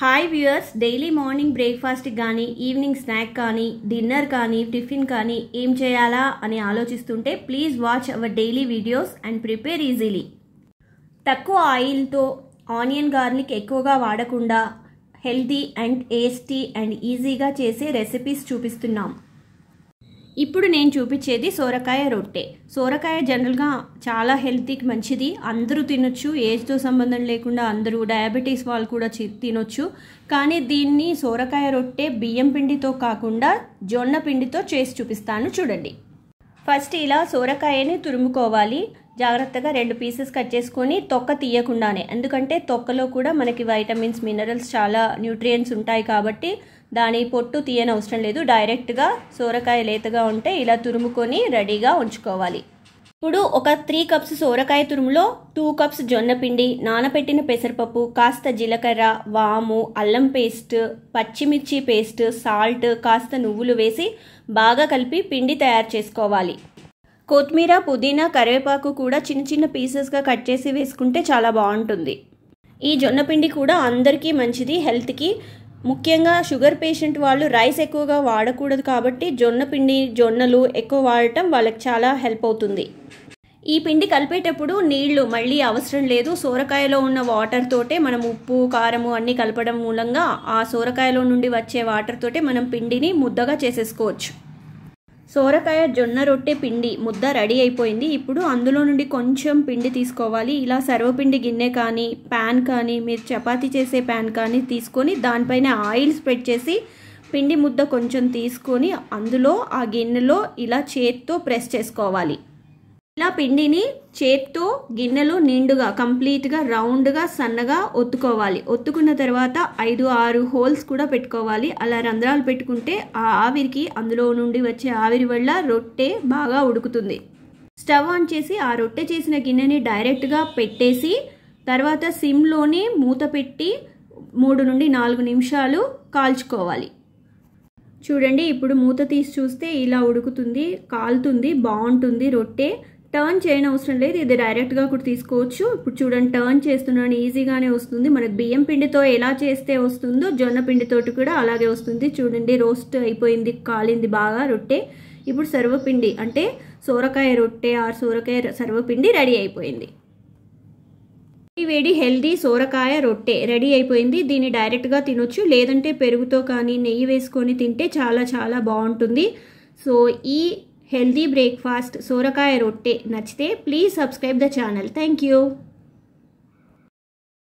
Hi viewers, daily morning breakfast కానీ evening snack కానీ dinner కానీ టిఫిన్ కానీ ఏం చేయాలా అని ఆలోచిస్తుంటే please watch our daily videos and prepare easily. తక్కువ ఆయిల్తో ఆనియన్ గార్లిక్ ఎక్కువగా వాడకుండా హెల్తీ అండ్ టేస్టీ అండ్ ఈజీగా చేసే రెసిపీస్ చూపిస్తున్నాం. ఇప్పుడు నేను చూపించేది సోరకాయ రొట్టె. సోరకాయ జనరల్గా చాలా హెల్తీకి మంచిది, అందరూ తినొచ్చు, ఏజ్తో సంబంధం లేకుండా అందరూ, డయాబెటీస్ వాళ్ళు కూడా తినొచ్చు. కానీ దీన్ని సోరకాయ రొట్టె బియ్యం పిండితో కాకుండా జొన్న పిండితో చేసి చూపిస్తాను, చూడండి. ఫస్ట్ ఇలా సోరకాయని తురుముకోవాలి. జాగ్రత్తగా 2 పీసెస్ కట్ చేసుకొని తొక్క తీయకుండానే, ఎందుకంటే తొక్కలో కూడా మనకి వైటమిన్స్, మినరల్స్, చాలా న్యూట్రియంట్స్ ఉంటాయి కాబట్టి దాని పొట్టు తీయని అవసరం లేదు. డైరెక్ట్గా సోరకాయ లేతగా ఉంటే ఇలా తురుముకొని రెడీగా ఉంచుకోవాలి. ఇప్పుడు ఒక 3 కప్స్ సోరకాయ తురుములో 2 కప్స్ జొన్న పిండి, నానబెట్టిన పెసరపప్పు, కాస్త జీలకర్ర, వాము, అల్లం పేస్ట్, పచ్చిమిర్చి పేస్ట్, సాల్ట్, కాస్త నువ్వులు వేసి బాగా కలిపి పిండి తయారు చేసుకోవాలి. కొత్తిమీర, పుదీనా, కరివేపాకు కూడా చిన్న చిన్న పీసెస్గా కట్ చేసి వేసుకుంటే చాలా బాగుంటుంది. ఈ జొన్న పిండి కూడా అందరికీ మంచిది హెల్త్కి. ముఖ్యంగా షుగర్ పేషెంట్ వాళ్ళు రైస్ ఎక్కువగా వాడకూడదు కాబట్టి జొన్న పిండి, జొన్నలు ఎక్కువ వాడటం వాళ్ళకి చాలా హెల్ప్ అవుతుంది. ఈ పిండి కలిపేటప్పుడు నీళ్లు మళ్ళీ అవసరం లేదు. సోరకాయలో ఉన్న వాటర్ తోటే మనం ఉప్పు, కారము అన్నీ కలపడం మూలంగా ఆ సోరకాయలో నుండి వచ్చే వాటర్ తోటే మనం పిండిని ముద్దగా చేసేసుకోవచ్చు. సోరకాయ జొన్న రొట్టె పిండి ముద్ద రెడీ అయిపోయింది. ఇప్పుడు అందులో నుండి కొంచెం పిండి తీసుకోవాలి. ఇలా సర్వపిండి గిన్నె కానీ ప్యాన్ కానీ మీరు చపాతీ చేసే ప్యాన్ కానీ తీసుకొని దానిపైన ఆయిల్ స్ప్రెడ్ చేసి పిండి ముద్ద కొంచెం తీసుకొని అందులో ఆ గిన్నెలో ఇలా చేత్తో ప్రెస్ చేసుకోవాలి. ఇలా పిండిని చేత్తో గిన్నెలో నిండుగా కంప్లీట్గా రౌండ్గా సన్నగా ఒత్తుకోవాలి. ఒత్తుకున్న తర్వాత 5-6 హోల్స్ కూడా పెట్టుకోవాలి. అలా రంధ్రాలు పెట్టుకుంటే ఆ ఆవిరికి, అందులో నుండి వచ్చే ఆవిరి వల్ల రొట్టె బాగా ఉడుకుతుంది. స్టవ్ ఆన్ చేసి ఆ రొట్టె చేసిన గిన్నెని డైరెక్ట్గా పెట్టేసి తర్వాత సిమ్లోనే మూత పెట్టి 3 నుండి 4 నిమిషాలు కాల్చుకోవాలి. చూడండి, ఇప్పుడు మూత తీసి చూస్తే ఇలా ఉడుకుతుంది, కాలుతుంది, బాగుంటుంది రొట్టె. టర్న్ చేయని అవసరం లేదు, ఇది డైరెక్ట్గా కూడా తీసుకోవచ్చు. ఇప్పుడు చూడండి, టర్న్ చేస్తున్నాను, ఈజీగానే వస్తుంది. మనకు బియ్యం పిండితో ఎలా చేస్తే వస్తుందో జొన్న పిండితోటి కూడా అలాగే వస్తుంది. చూడండి, రోస్ట్ అయిపోయింది, కాలింది బాగా రొట్టె. ఇప్పుడు సర్వపిండి అంటే సోరకాయ రొట్టె ఆర్ సోరకాయ సర్వపిండి రెడీ అయిపోయింది. వేడి హెల్దీ సోరకాయ రొట్టె రెడీ అయిపోయింది. దీన్ని డైరెక్ట్గా తినొచ్చు, లేదంటే పెరుగుతో కానీ నెయ్యి వేసుకొని తింటే చాలా చాలా బాగుంటుంది. సో ఈ హెల్దీ బ్రేక్ఫాస్ట్ సోరకాయ రొట్టె నచ్చితే please subscribe the channel. Thank you.